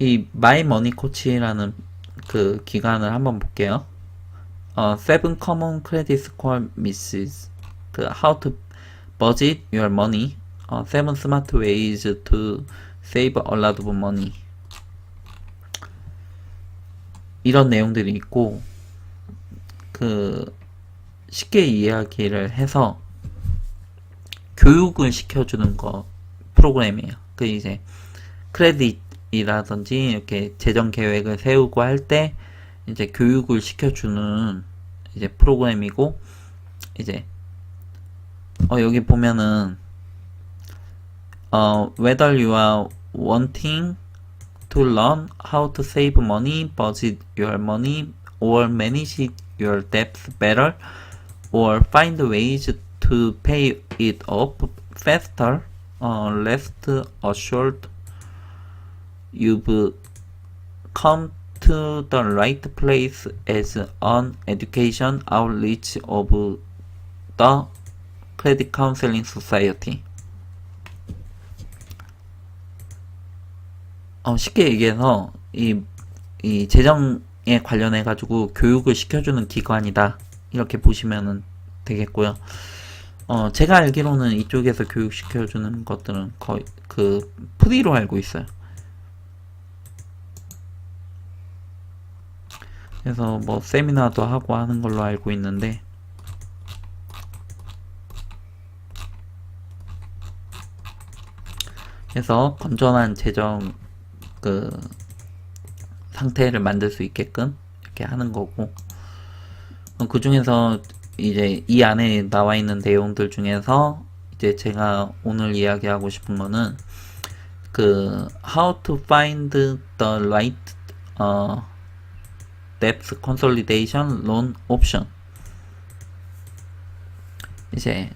이 마이머니코치라는 그 기관을 한번 볼게요. Seven Common Credit Score Misses. 그 How to Budget Your Money. Seven Smart Ways to Save a Lot of Money. 이런 내용들이 있고, 그 쉽게 이야기를 해서 교육을 시켜주는 거 프로그램이에요. 그 이제 크레딧이라든지 이렇게 재정 계획을 세우고 할 때 이제 교육을 시켜주는 이제 프로그램이고, 이제 여기 보면은 whether you are wanting to learn how to save money, budget your money, or manage your debts better, or find ways to pay it off faster, rest assured you've come to the right place as an education outreach of the Credit Counseling Society. 쉽게 얘기해서 이 재정에 관련해 가지고 교육을 시켜주는 기관이다, 이렇게 보시면 되겠고요. 제가 알기로는 이쪽에서 교육 시켜주는 것들은 거의 그 프리로 알고 있어요. 그래서 뭐 세미나도 하고 하는 걸로 알고 있는데, 그래서 건전한 재정 그 상태를 만들 수 있게끔 이렇게 하는 거고, 그 중에서 이제 이 안에 나와 있는 내용들 중에서 이제 제가 오늘 이야기하고 싶은 거는 그 How to find the right debt consolidation loan option. 이제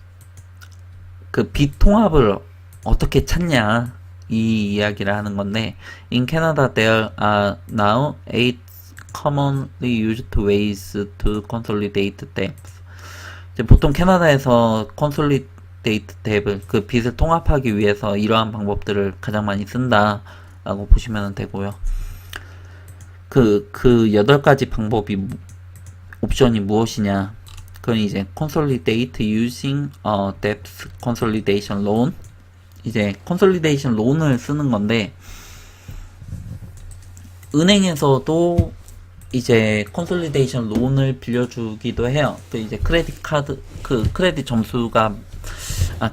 그 빚 통합을 어떻게 찾냐, 이 이야기를 하는 건데, in Canada there are now 8 commonly used ways to consolidate debts. 이제 보통 캐나다에서 consolidate debt을 그 빚을 통합하기 위해서 이러한 방법들을 가장 많이 쓴다라고 보시면 되고요. 그 8가지 방법이 옵션이 무엇이냐? 그건 이제 consolidate using a debt consolidation loan. 이제 consolidation loan을 쓰는 건데, 은행에서도 이제 consolidation loan을 빌려주기도 해요. 그 이제 크레딧 카드, 그 크레딧 점수가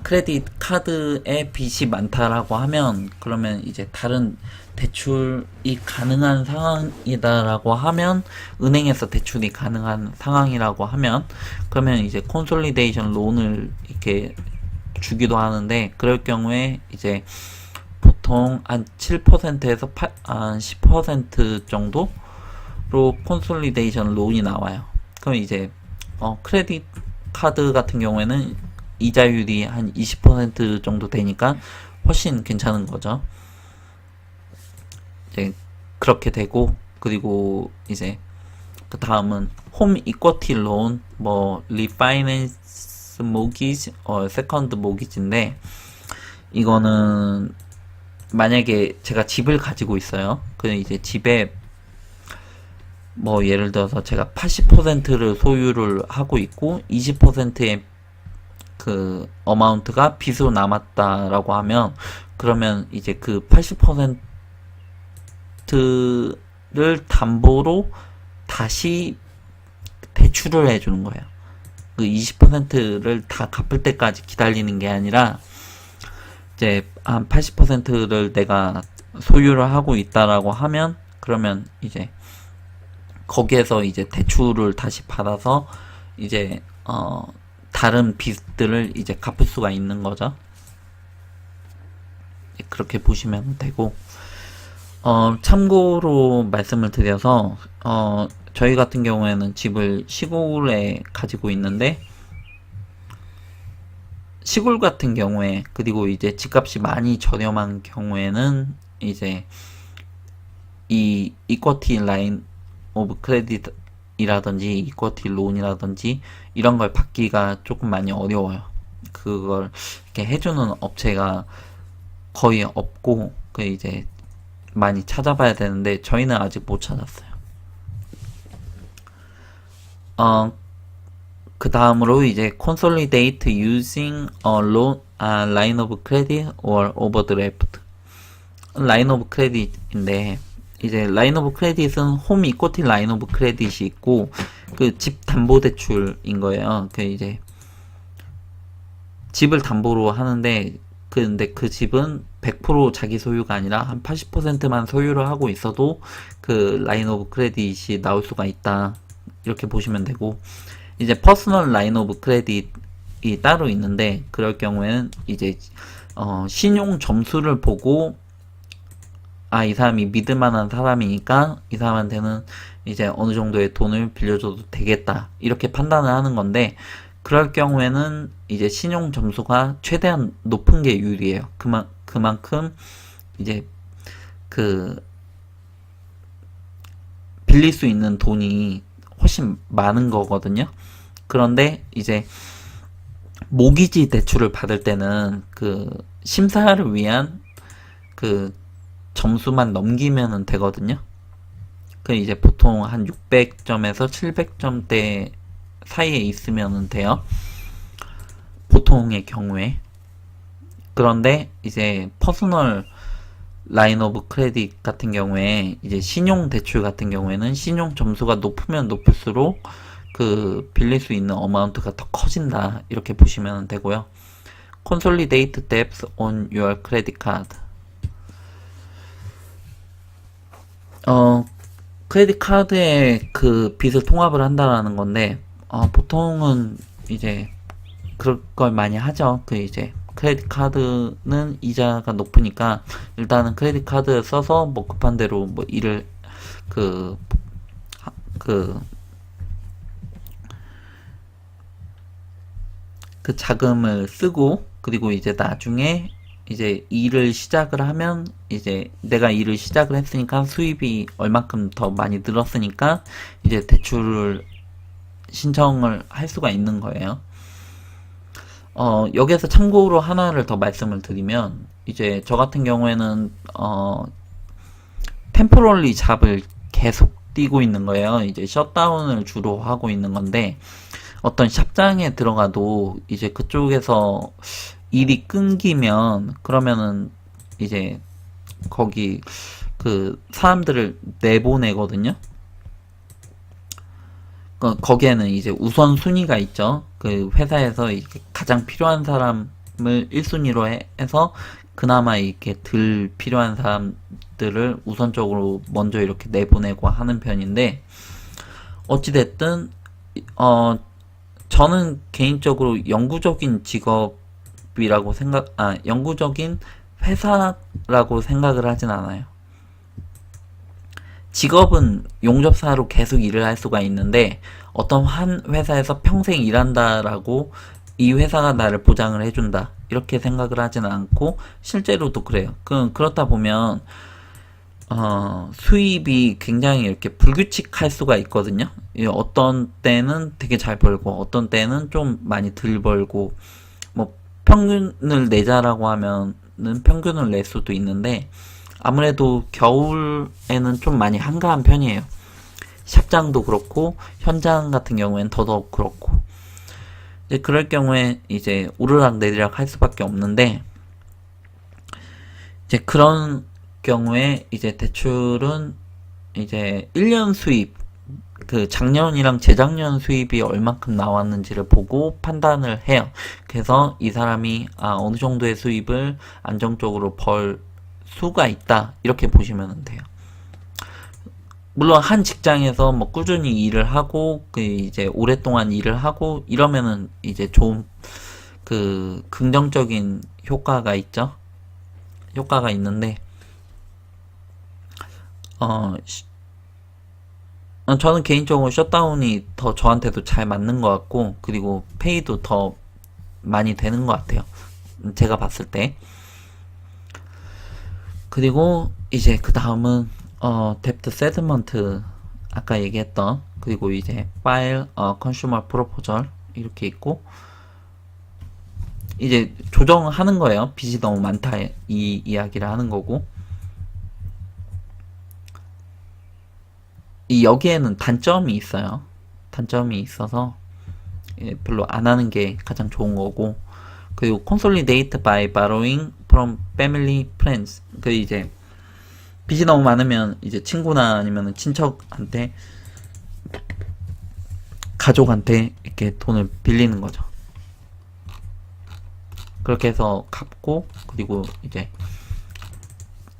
크레딧 카드에 빚이 많다라고 하면, 그러면 이제 다른 대출이 가능한 상황이다라고 하면, 은행에서 대출이 가능한 상황이라고 하면, 그러면 이제 컨솔리데이션 론을 이렇게 주기도 하는데, 그럴 경우에 이제 보통 한 7%에서 한 10% 정도로 컨솔리데이션 론이 나와요. 그럼 이제 크레딧 카드 같은 경우에는 이자율이 한 20% 정도 되니까 훨씬 괜찮은 거죠. 이제 그렇게 되고, 그리고 이제 그 다음은 홈 이쿼티 론, 뭐 리파이낸스 모기지, 세컨드 모기지인데, 이거는 만약에 제가 집을 가지고 있어요. 그럼 이제 집에 뭐 예를 들어서 제가 80%를 소유를 하고 있고 20%의 그 어마운트가 빚으로 남았다라고 하면, 그러면 이제 그 80%를 담보로 다시 대출을 해주는 거예요. 그 20%를 다 갚을 때까지 기다리는 게 아니라, 이제 한 80%를 내가 소유를 하고 있다라고 하면, 그러면 이제 거기에서 이제 대출을 다시 받아서 이제 다른 빚들을 이제 갚을 수가 있는 거죠. 그렇게 보시면 되고, 참고로 말씀을 드려서, 저희 같은 경우에는 집을 시골에 가지고 있는데, 시골 같은 경우에, 그리고 이제 집값이 많이 저렴한 경우에는 이제 이 이쿼티 라인 오브 크레딧 이라든지 이쿼티 론이라든지 이런 걸 받기가 조금 많이 어려워요. 그걸 이렇게 해주는 업체가 거의 없고, 그 이제 많이 찾아봐야 되는데 저희는 아직 못 찾았어요. 그 다음으로 이제 consolidate using a loan, line of credit or overdraft. line of credit인데 이제 line of credit은 홈 이코티 line of credit이 있고 그 집 담보 대출인 거예요. 그 이제 집을 담보로 하는데 근데 그 집은 100% 자기 소유가 아니라 한 80%만 소유를 하고 있어도 그 라인 오브 크레딧이 나올 수가 있다. 이렇게 보시면 되고 이제 퍼스널 라인 오브 크레딧이 따로 있는데 그럴 경우에는 이제 신용 점수를 보고 이 사람이 믿을 만한 사람이니까 이 사람한테는 이제 어느 정도의 돈을 빌려줘도 되겠다. 이렇게 판단을 하는 건데 그럴 경우에는 이제 신용 점수가 최대한 높은 게 유리해요. 그만큼 이제 그 빌릴 수 있는 돈이 훨씬 많은 거거든요. 그런데 이제 모기지 대출을 받을 때는 그 심사를 위한 그 점수만 넘기면 되거든요. 그 이제 보통 한 600점에서 700점대 사이에 있으면 돼요. 보통의 경우에. 그런데 이제 퍼스널 라인 오브 크레딧 같은 경우에 이제 신용 대출 같은 경우에는 신용 점수가 높으면 높을수록 그 빌릴 수 있는 어마운트가 더 커진다. 이렇게 보시면 되고요. Consolidate debts on your credit card. 크레딧 카드에 그 빚을 통합을 한다라는 건데 보통은 이제 그럴 걸 많이 하죠. 그 이제 크레딧 카드는 이자가 높으니까 일단은 크레딧 카드 써서 뭐 급한 대로 뭐 일을 그 자금을 쓰고 그리고 이제 나중에 이제 일을 시작을 하면 이제 내가 일을 시작을 했으니까 수입이 얼만큼 더 많이 늘었으니까 이제 대출을 신청을 할 수가 있는 거예요. 여기에서 참고로 하나를 더 말씀을 드리면 이제 저 같은 경우에는 템포럴리 잡을 계속 뛰고 있는 거예요. 이제 셧다운을 주로 하고 있는 건데 어떤 샵장에 들어가도 이제 그쪽에서 일이 끊기면 그러면은 이제 거기 그 사람들을 내보내거든요. 거기에는 이제 우선순위가 있죠. 그 회사에서 가장 필요한 사람을 1순위로 해서 그나마 이렇게 덜 필요한 사람들을 우선적으로 먼저 이렇게 내보내고 하는 편인데 어찌됐든 저는 개인적으로 영구적인 직업이라고 영구적인 회사라고 생각을 하진 않아요. 직업은 용접사로 계속 일을 할 수가 있는데 어떤 한 회사에서 평생 일한다라고 이 회사가 나를 보장을 해준다 이렇게 생각을 하진 않고 실제로도 그래요. 그렇다 보면 수입이 굉장히 이렇게 불규칙할 수가 있거든요. 어떤 때는 되게 잘 벌고 어떤 때는 좀 많이 덜 벌고 뭐 평균을 내자라고 하면은 평균을 낼 수도 있는데 아무래도 겨울에는 좀 많이 한가한 편이에요. 샵장도 그렇고 현장 같은 경우에는 더더욱 그렇고 이제 그럴 경우에 이제 오르락 내리락 할 수밖에 없는데 이제 그런 경우에 이제 대출은 이제 1년 수입 그 작년이랑 재작년 수입이 얼만큼 나왔는지를 보고 판단을 해요. 그래서 이 사람이 어느 정도의 수입을 안정적으로 벌 수가 있다 이렇게 보시면 돼요. 물론 한 직장에서 뭐 꾸준히 일을 하고 그 이제 오랫동안 일을 하고 이러면은 이제 좋은 그 긍정적인 효과가 있죠. 효과가 있는데 저는 개인적으로 셧다운이 더 저한테도 잘 맞는 것 같고 그리고 페이도 더 많이 되는 것 같아요. 제가 봤을 때. 그리고 이제 그 다음은 뎁트 세틀먼트 아까 얘기했던 그리고 이제 파일 컨슈머 프로포절 이렇게 있고 이제 조정하는 거예요. 빚이 너무 많다 이 이야기를 하는 거고 이 여기에는 단점이 있어요. 단점이 있어서 별로 안 하는 게 가장 좋은 거고, 그리고 consolidate by borrowing from family friends. 그 이제 빚이 너무 많으면 이제 친구나 아니면 친척한테, 가족한테 이렇게 돈을 빌리는 거죠. 그렇게 해서 갚고, 그리고 이제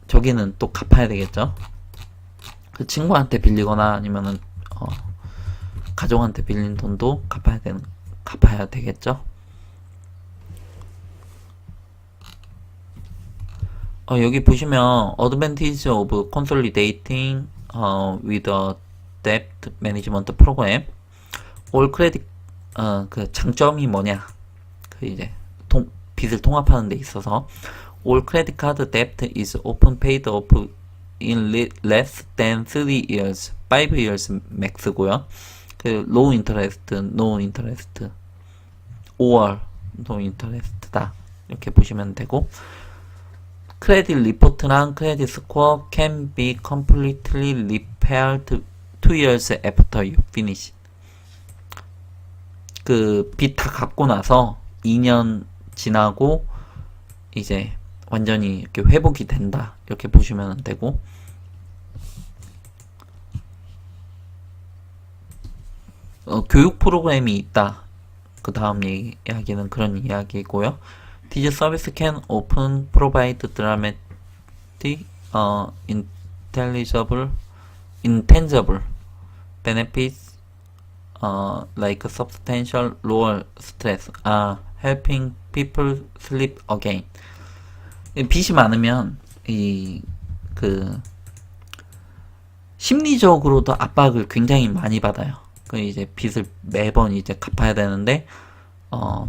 저기는 또 갚아야 되겠죠. 그 친구한테 빌리거나 아니면은 가족한테 빌린 돈도 갚아야 되겠죠. 여기 보시면 advantage of consolidating with a debt management program. 올 크레딧 그 장점이 뭐냐? 그 이제 빚을 통합하는 데 있어서 all credit card debt is often paid off in less than 3 years, 5 years max고요. 그 low interest, no interest, or no interest다. 이렇게 보시면 되고, 크레딧 리포트랑 크레딧 스코어 can be completely repaired 2 years after you finish. 그 빚 다 갚고 나서 2년 지나고 이제 완전히 이렇게 회복이 된다. 이렇게 보시면 되고, 교육 프로그램이 있다. 그 다음 이야기는 그런 이야기고요. This service can often provide dramatic, intangible benefits like substantial lower stress, helping people sleep again. 빚이 많으면 심리적으로도 압박을 굉장히 많이 받아요. 그 이제 빚을 매번 이제 갚아야 되는데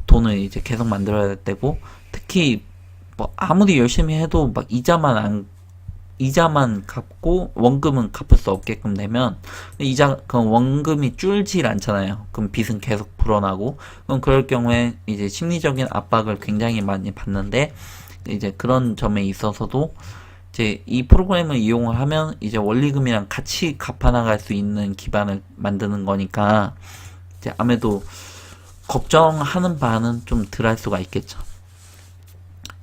돈을 이제 계속 만들어야 되고, 특히 뭐 아무리 열심히 해도 막 이자만 갚고 원금은 갚을 수 없게끔 되면 그 원금이 줄질 않잖아요. 그럼 빚은 계속 불어나고, 그럼 그럴 경우에 이제 심리적인 압박을 굉장히 많이 받는데, 이제 그런 점에 있어서도 이제 이 프로그램을 이용을 하면 이제 원리금이랑 같이 갚아나갈 수 있는 기반을 만드는 거니까 이제 아무래도 걱정하는 바는 좀 덜 할 수가 있겠죠.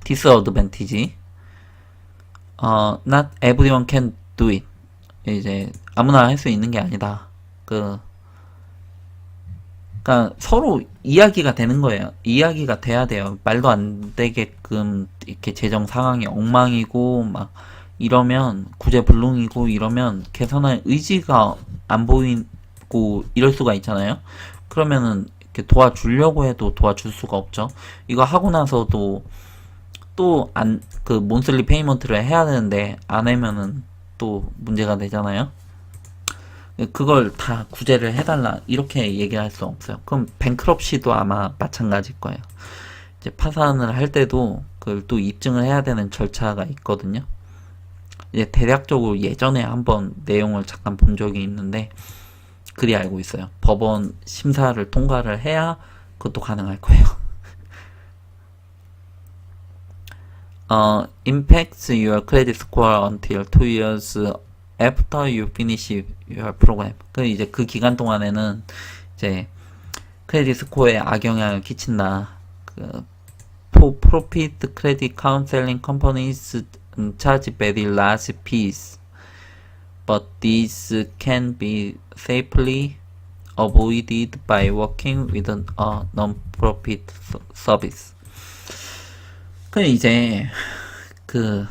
disadvantage. Not everyone can do it. 이제 아무나 할 수 있는 게 아니다. 그러니까 서로 이야기가 되는 거예요. 이야기가 돼야 돼요. 말도 안 되게끔 이렇게 재정 상황이 엉망이고 막 이러면 구제불능이고 이러면 개선할 의지가 안 보이고 이럴 수가 있잖아요. 그러면은 이렇게 도와주려고 해도 도와줄 수가 없죠. 이거 하고 나서도 또 그 몬슬리 페이먼트를 해야 되는데 안 하면은 또 문제가 되잖아요. 그걸 다 구제를 해달라 이렇게 얘기할 수 없어요. 그럼 뱅크럽시도 아마 마찬가지일 거예요. 이제 파산을 할 때도 그걸 또 입증을 해야 되는 절차가 있거든요. 이제 대략적으로 예전에 한번 내용을 잠깐 본 적이 있는데 그리 알고 있어요. 법원 심사를 통과를 해야 그것도 가능할 거예요. impacts your credit score until 2 years after you finish your program. 그 이제 그 기간 동안에는 이제 크레딧 스코어에 악영향을 끼친다. 그 profit credit counseling companies charge very large fees, but these can be safely avoided by working with a non-profit service. 그 이제 그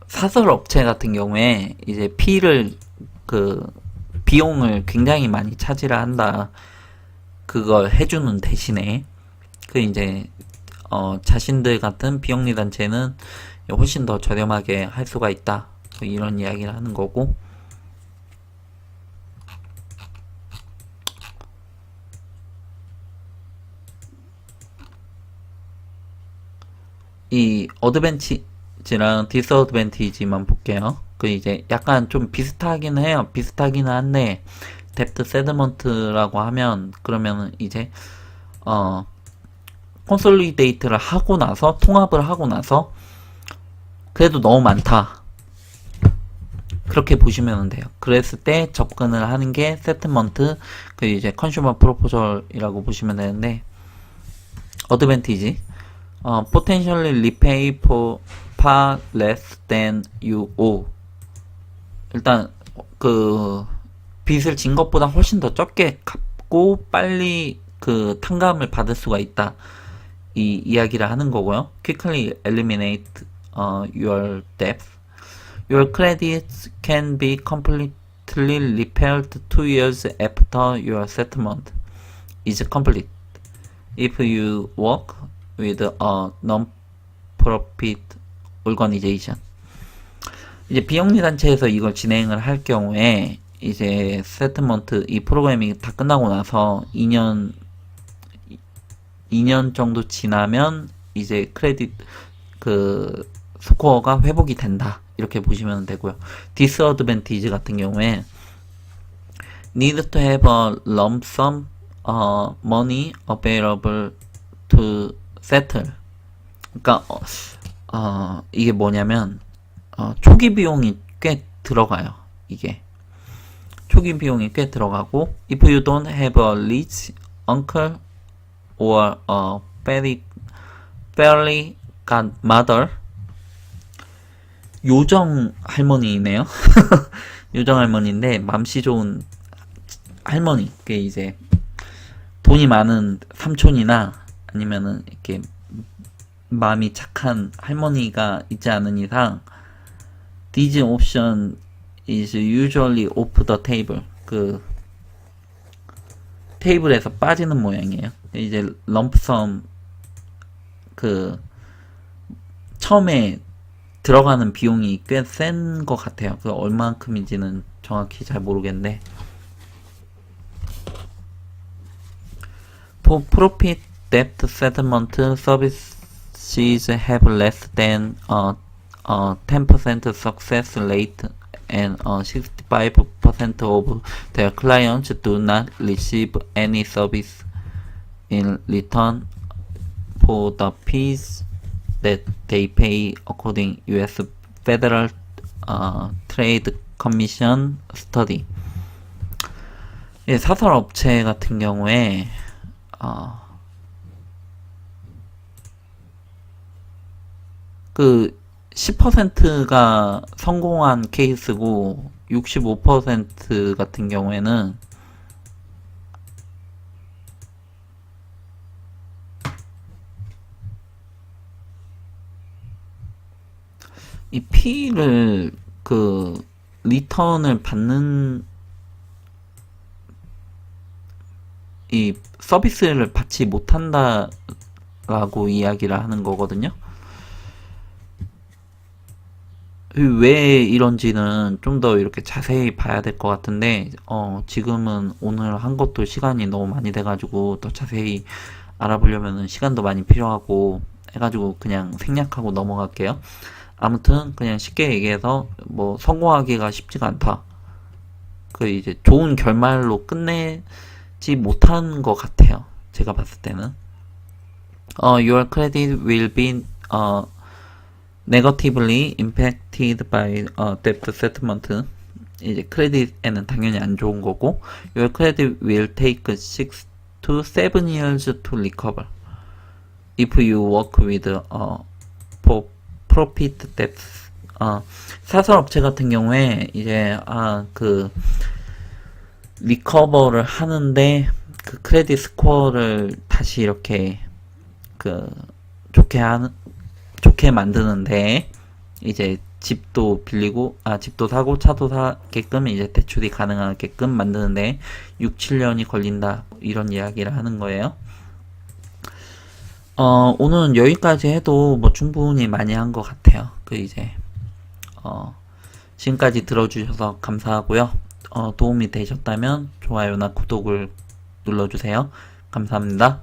사설 업체 같은 경우에 이제 비용을 굉장히 많이 차지를 한다. 그걸 해주는 대신에 그 이제 자신들 같은 비영리 단체는 훨씬 더 저렴하게 할 수가 있다. 이런 이야기를 하는 거고. 이 어드밴티지랑 디스어드밴티지만 볼게요. 그 이제 약간 좀 비슷하긴 해요. 비슷하기는 한데 뎁트 세드먼트라고 하면 그러면은 이제 콘솔리데이트를 하고 나서 통합을 하고 나서 그래도 너무 많다. 그렇게 보시면 돼요. 그랬을 때 접근을 하는 게 세틀먼트, 그 이제 컨슈머 프로포절이라고 보시면 되는데, 어드밴티지, potentially repay for far less than you owe. 일단 그 빚을 진 것보다 훨씬 더 적게 갚고 빨리 그 탕감을 받을 수가 있다. 이 이야기를 하는 거고요. Quickly eliminate your debt. Your credits can be completely repaired 2 years after your settlement is complete. If you work with a non-profit organization. 이제 비영리 단체에서 이걸 진행을 할 경우에 이제 세틀먼트 이 프로그램이 다 끝나고 나서 2년 정도 지나면 이제 크레딧 그 스코어가 회복이 된다. 이렇게 보시면 되고요. 디스어드밴티지 같은 경우에 need to have a lump sum money available to settle. 그러니까 이게 뭐냐면 초기 비용이 꽤 들어가요. 이게 초기 비용이 꽤 들어가고 if you don't have a rich uncle or a fairly godmother. 요정 할머니네요. 요정 할머니인데 맘씨 좋은 할머니. 그게 이제 돈이 많은 삼촌이나 아니면은 이렇게 마음이 착한 할머니가 있지 않은 이상 this option is usually off the table. 그 테이블에서 빠지는 모양이에요. 이제 럼프섬 그 처음에 들어가는 비용이 꽤 센 것 같아요. 그 얼마만큼인지는 정확히 잘 모르겠는데 for profit debt settlement services have less than a 10% success rate and 65% of their clients do not receive any service in return for the fees that they pay according U.S. Federal Trade Commission study. 예, 사설 업체 같은 경우에 그 10%가 성공한 케이스고 65% 같은 경우에는 이 피를 그 리턴을 받는 이 서비스를 받지 못한다라고 이야기를 하는 거거든요. 왜 이런지는 좀 더 이렇게 자세히 봐야 될 것 같은데 지금은 오늘 한 것도 시간이 너무 많이 돼가지고 더 자세히 알아보려면 시간도 많이 필요하고 해가지고 그냥 생략하고 넘어갈게요. 아무튼 그냥 쉽게 얘기해서 뭐 성공하기가 쉽지가 않다. 그 이제 좋은 결말로 끝내지 못한 것 같아요. 제가 봤을 때는 your credit will be negatively impacted by debt settlement. 이제 크레딧에는 당연히 안 좋은 거고 your credit will take 6 to 7 years to recover if you work with profit debts. 사설 업체 같은 경우에 이제 그 리커버를 하는데 그 크레딧 스코어를 다시 이렇게 그 좋게 만드는데 이제 집도 빌리고 집도 사고 차도 사게끔 이제 대출이 가능하게끔 만드는데 6, 7년이 걸린다 이런 이야기를 하는 거예요. 오늘은 여기까지 해도 뭐 충분히 많이 한 것 같아요. 그 이제 지금까지 들어주셔서 감사하고요. 도움이 되셨다면 좋아요나 구독을 눌러주세요. 감사합니다.